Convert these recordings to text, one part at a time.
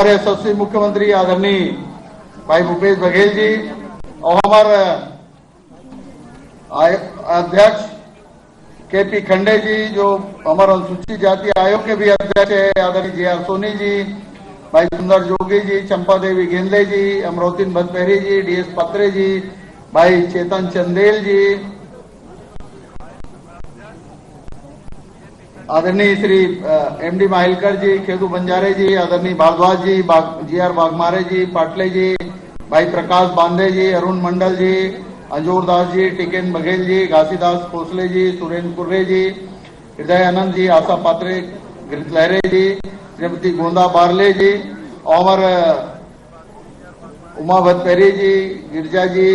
हमारे यशस्वी मुख्यमंत्री आदरणीय भाई भूपेश बघेल जी और हमारे अध्यक्ष केपी खंडे जी, जो हमारे अनुसूचित जाति आयोग के भी अध्यक्ष है, आदरणीय जे.आर. सोनी जी, भाई सुंदर जोगी जी, चंपा देवी गेंदे जी, अमरोतीन भतपेरी जी, डी.एस. पत्रे जी, भाई चेतन चंदेल जी, आदरणीय श्री एमडी माहिलकर जी, खेदू बंजारे जी, आदरणीय भारद्वाज जी, जी.आर. बागमारे जी, पाटले जी, भाई प्रकाश बांदे जी, अरुण मंडल जी, अंजूर दास जी, टिकेन बघेल जी, घासीदास खोसले जी, सुरेंद्र कुर्रे जी, हृदय आनंद जी, आशा पात्रे लहरे जी, श्रीमती गोंदा बारले जी और उमा भतपेरी जी, गिरजा जी,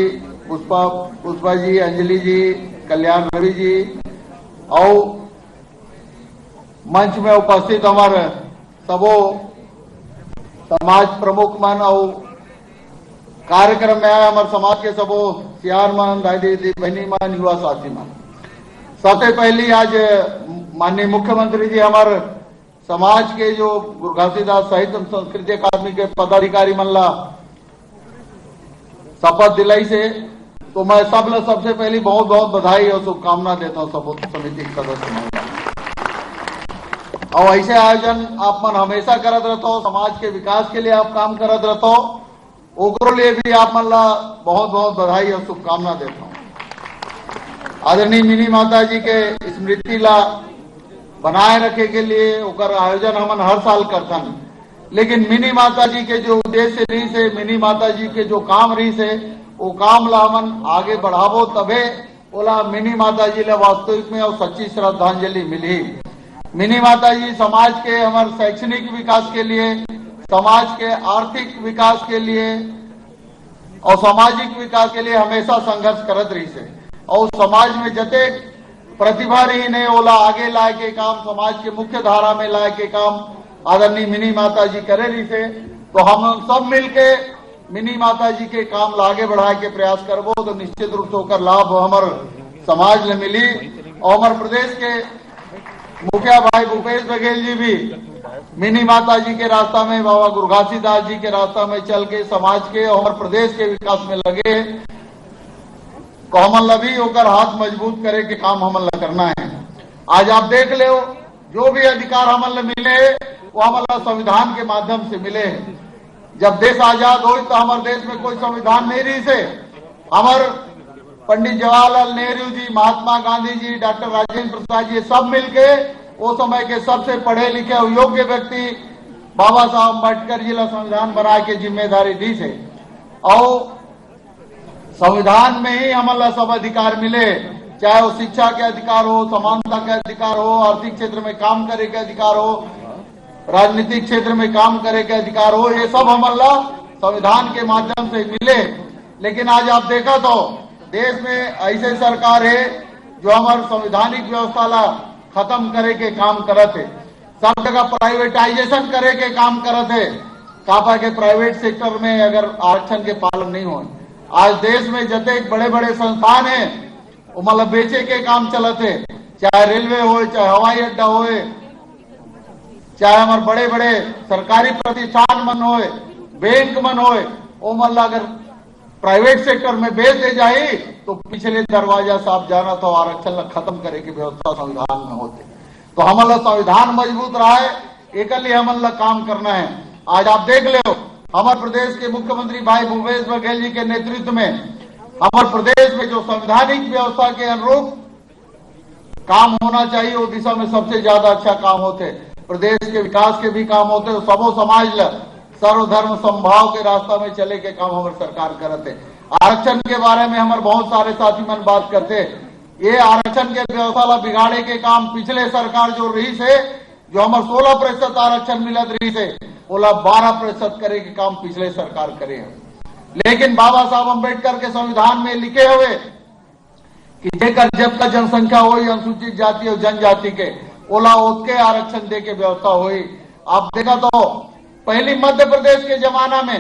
पुष्पा जी, अंजलि जी, कल्याण रवि जी और मंच में उपस्थित हमारे सबो समाज प्रमुख मन और कार्यक्रम में आए हमारे समाज के सबो सियार मन, दाई दीदी बहनी मन, युवा साथी मन। सबसे पहली आज माननीय मुख्यमंत्री जी हमारे समाज के जो गुरु घासीदास साहित्य संस्कृति अकादमी के पदाधिकारी मन ला शपथ दिलाई से, तो मैं सबसे पहली बहुत बहुत बधाई और शुभकामना देता हूँ सब समिति के सदस्य। और ऐसे आयोजन आप मन हमेशा करत रहते हो, समाज के विकास के लिए आप काम करत रहते हो, ओकरो लिए भी आप मन ला बहुत बहुत बधाई और शुभकामना देता हूँ। आदरणीय मिनी माता जी के स्मृति ला बनाए रखे के लिए ओकर आयोजन हमन हर साल करथन, लेकिन मिनी माता जी के जो उद्देश्य रही से, मिनी माता जी के जो काम रही से, वो काम ला हमन आगे बढ़ावो, तबे ओला मिनी माता जी ला वास्तविक में और सच्ची श्रद्धांजलि मिली। मिनी माता जी समाज के हमारे शैक्षणिक विकास के लिए, समाज के आर्थिक विकास के लिए और सामाजिक विकास के लिए हमेशा संघर्ष करत रही से, और समाज में जते प्रतिभा रही ने ओला आगे लाए के काम, समाज के मुख्य धारा में लाए के काम आदरणीय मिनी माता जी करे रही से। तो हम सब मिलके मिनी माता जी के काम ला आगे बढ़ाए के प्रयास करबो तो निश्चित रूप से होकर लाभ हमारे समाज में मिली। और हमारे प्रदेश के मुखिया भाई भूपेश बघेल जी भी मिनी माता जी के रास्ता में, बाबा गुरु घासीदास जी के रास्ता में चल के समाज के और प्रदेश के विकास में लगे, तो हमन ला भी होकर हाथ मजबूत करे के काम हमन ला करना है। आज आप देख ले जो भी अधिकार हमन ला मिले वो हमन ला संविधान के माध्यम से मिले। जब देश आजाद हो तो हमारे देश में कोई संविधान नहीं रही से, हमारे पंडित जवाहरलाल नेहरू जी, महात्मा गांधी जी, डॉक्टर राजेंद्र प्रसाद जी सब मिलके वो समय के सबसे पढ़े लिखे और योग्य व्यक्ति बाबा साहब अम्बेडकर जी ला संविधान बना के जिम्मेदारी दी से, और संविधान में ही हमन ला सब अधिकार मिले, चाहे वो शिक्षा के अधिकार हो, समानता के अधिकार हो, आर्थिक क्षेत्र में काम करे के अधिकार हो, राजनीतिक क्षेत्र में काम करे के अधिकार हो, ये सब हमन ला संविधान के माध्यम से मिले। लेकिन आज आप देखा तो देश में ऐसे सरकार है जो हमारे संवैधानिक व्यवस्था ला खत्म करे के काम करत है, सब जगह प्राइवेटाइजेशन करे के काम करत है, कापा के प्राइवेट सेक्टर में अगर आरक्षण के पालन नहीं हो। आज देश में जते बड़े बड़े संस्थान है वो मतलब बेचे के काम चलत है, चाहे रेलवे हो, चाहे हवाई अड्डा हो, चाहे हमारे बड़े बड़े सरकारी प्रतिष्ठान मन हो, बैंक मन हो, वो मतलब अगर प्राइवेट सेक्टर में बेच दे जाए तो पिछले दरवाजा से आप जाना तो आरक्षण खत्म करे की व्यवस्था संविधान में होते। तो हमला संविधान मजबूत रहा है, एक लिए हमला काम करना है। आज आप देख ले हमारे प्रदेश के मुख्यमंत्री भाई भूपेश बघेल जी के नेतृत्व में हमारे प्रदेश में जो संवैधानिक व्यवस्था के अनुरूप काम होना चाहिए वो दिशा में सबसे ज्यादा अच्छा काम होते, प्रदेश के विकास के भी काम होते, सबो समाज ला सर्वधर्म संभाव के रास्ता में चले के काम हमारे सरकार करते। आरक्षण के बारे में हमारे बहुत सारे साथी मन बात करते, ये आरक्षण के व्यवस्था ला बिगाड़े के काम पिछले सरकार जो रही से, जो हमारे 16% आरक्षण मिलत रही से, बोला 12% करे के काम पिछले सरकार करे है। लेकिन बाबा साहब अम्बेडकर के संविधान में लिखे हुए कि जेकर जब तक जनसंख्या हो अनुसूचित जाति और जनजाति के ओला उसके आरक्षण दे के व्यवस्था हुई। आप देखा तो पहली मध्य प्रदेश के जमाना में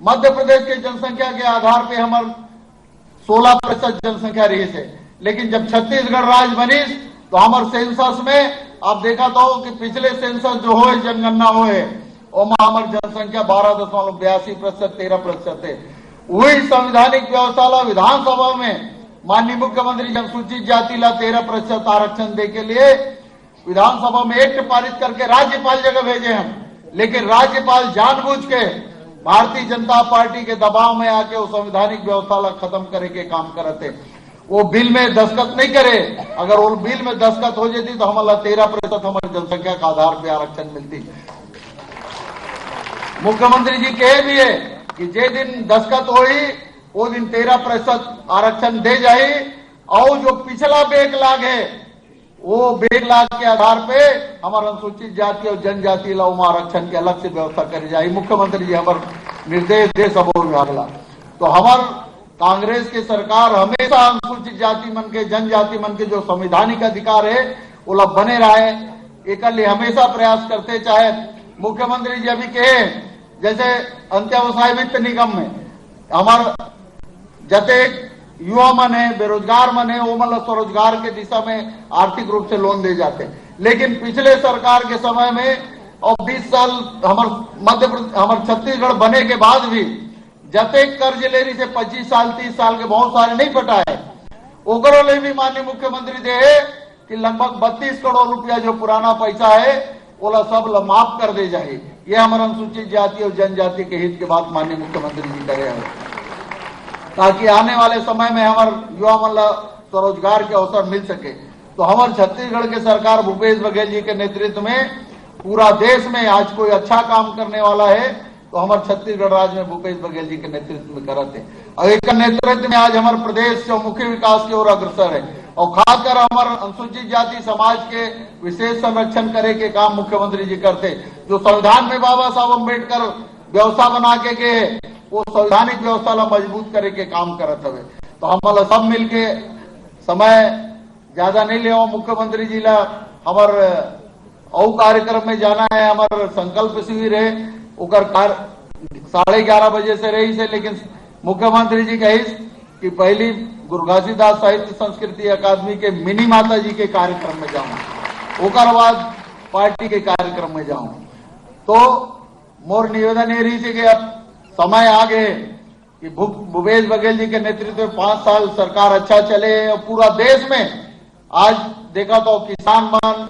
मध्य प्रदेश के जनसंख्या के आधार पे हमारे 16% जनसंख्या रही है, लेकिन जब छत्तीसगढ़ राज्य बनी तो हमारे सेंसस में आप देखा तो कि पिछले सेंसस जो हो जनगणना हो और हमारी जनसंख्या 12.82%, 13% है। वही संवैधानिक व्यवस्था विधानसभा में माननीय मुख्यमंत्री अनुसूचित जाति ला 13% आरक्षण दे के लिए विधानसभा में एक्ट पारित करके राज्यपाल जगह भेजे हम, लेकिन राज्यपाल जानबूझ के भारतीय जनता पार्टी के दबाव में आके वो संवैधानिक व्यवस्था खत्म करे के काम करते। वो बिल में दस्तखत नहीं करे, अगर वो बिल में दस्तखत हो जाती तो हमारा 13% हमारी जनसंख्या के आधार पर आरक्षण मिलती। मुख्यमंत्री जी कहे भी है कि जे दिन दस्तखत होई वो दिन 13% आरक्षण दे जाए, और जो पिछला बैकलॉग है वो बैकलॉग के आधार पे हमारे अनुसूचित जाति और जनजाति ला आरक्षण की अलग से व्यवस्था करी जाए। मुख्यमंत्री जी हमारे निर्देश दे सब विभाग ला। तो हमार कांग्रेस की सरकार हमेशा अनुसूचित जाति मन के, जनजाति मन के जो संवैधानिक अधिकार है वो ला बने रहे, एक लिए हमेशा प्रयास करते। चाहे मुख्यमंत्री जी अभी कहे जैसे अंत्यावसाय वित्त निगम में हमार जते युवा मन है, बेरोजगार मन है, वो मतलब स्वरोजगार के दिशा में आर्थिक रूप से लोन दे जाते। लेकिन पिछले सरकार के समय में और 20 साल हमारे छत्तीसगढ़ बने के बाद भी जते कर्ज ले रही से 25 साल 30 साल के बहुत सारे नहीं पटाए, ओकरो ले भी माननीय मुख्यमंत्री दे कि लगभग 32 करोड़ रुपया जो पुराना पैसा है वो सब माफ कर दे जाए। ये हमारे अनुसूचित जाति और जनजाति के हित के बात माननीय मुख्यमंत्री जी करे हैं, ताकि आने वाले समय में हमारे युवा मन स्वरोजगार के अवसर मिल सके। तो हमारे छत्तीसगढ़ के सरकार भूपेश बघेल जी के नेतृत्व में पूरा देश में आज कोई अच्छा काम करने वाला है तो हमारे छत्तीसगढ़ राज्य में भूपेश बघेल जी के नेतृत्व में करते हैं। और एक नेतृत्व में आज हमारे प्रदेश चौमुखी विकास की ओर अग्रसर है, और खासकर हमारे अनुसूचित जाति समाज के विशेष संरक्षण करे के काम मुख्यमंत्री जी करते। जो संविधान में बाबा साहब अम्बेडकर व्यवस्था बना के गए वो संवैधानिक व्यवस्था ला मजबूत करे के काम करत हवे। तो हमारा सब मिलके समय ज्यादा नहीं ले, मुख्यमंत्री जी ला हमार और कार्यक्रम में जाना है, हमार संकल्प शिविर है उकर 11:30 बजे से रही से, लेकिन मुख्यमंत्री जी कही कि पहली गुरु घासीदास साहित्य संस्कृति अकादमी के मिनी माता जी के कार्यक्रम में जाऊं, उकर बाद पार्टी के कार्यक्रम में जाऊं। तो मोर निवेदन ये रही थी कि अब समय आ गए कि भूपेश बघेल जी के नेतृत्व में 5 साल सरकार अच्छा चले और पूरा देश में आज देखा तो किसान मन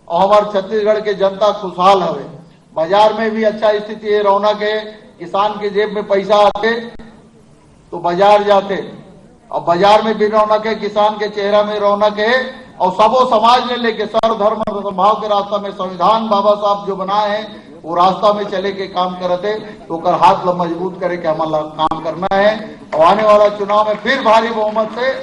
और हमारे छत्तीसगढ़ के जनता खुशहाल हवे। बाजार में भी अच्छा स्थिति है, रौनक है, किसान के जेब में पैसा आते तो बाजार जाते, और बाजार में भी रौनक है, किसान के चेहरा में रौनक है, और सबो समाज ने लेके सर्वधर्म भाव के रास्ता में संविधान बाबा साहब जो बनाए हैं वो रास्ता में चले के काम करते। तो कर हाथ मजबूत करे के हमारा काम करना है, और आने वाला चुनाव में फिर भारी बहुमत से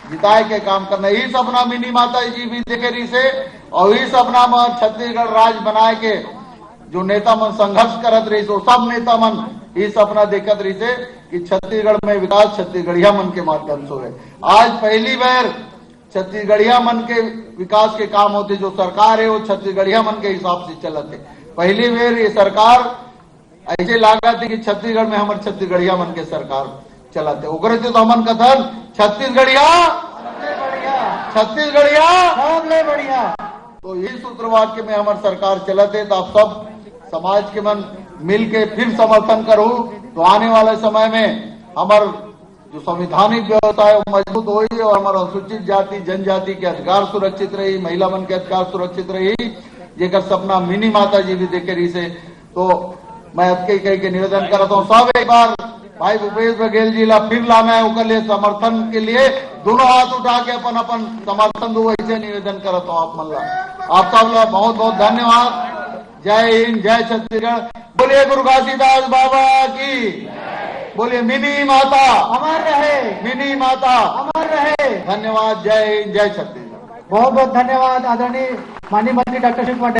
जिताए के काम करना। यही सपना मिनी माता जी भी देखे रही से, और यही सपना में छत्तीसगढ़ राज्य बनाए के जो नेता मन संघर्ष करत रही सो सब नेता मन ये सपना देखत रही से कि छत्तीसगढ़ में विकास छत्तीसगढ़िया मन के माध्यम से है। आज पहली बार छत्तीसगढ़िया मन के विकास के काम होते, जो सरकार है वो छत्तीसगढ़िया मन के हिसाब से चलते। पहली बार ये सरकार ऐसे लागत है कि छत्तीसगढ़ में हमारे छत्तीसगढ़िया मन के सरकार चलाते, ओकरे से तो हमन कथन छत्तीसगढ़िया छत्तीसगढ़िया सबले बढ़िया। तो यही सूत्र वाक्य में हमारे सरकार चलते। तो आप सब समाज के मन मिल के फिर समर्थन करो, तो आने वाले समय में हमारे जो संवैधानिक व्यवस्था है वो मजबूत होगी, और हमारा अनुसूचित जाति जनजाति के अधिकार सुरक्षित रही, महिला मन के अधिकार सुरक्षित रही, जेकर सपना मिनी माता जी भी देखे रही से। तो मैं कई कई के निवेदन करता हूँ सब एक बार भाई भूपेश बघेल जी ला फिर लाना है, उसके लिए समर्थन के लिए दोनों हाथ उठा के अपन अपन समर्थन दो, ऐसे निवेदन करता हूँ आप मन ला। आप सब ला बहुत बहुत धन्यवाद। जय हिंद, जय छत्तीसगढ़। बोलिए गुरु घासीदास बाबा की, बोलिए मिनी माता अमर रहे, मिनी माता अमर रहे। धन्यवाद। जय हिंद, जय छत्तीसगढ़। बहुत बहुत धन्यवाद आदरणीय माननीय मंत्री डॉक्टर शिव कुमार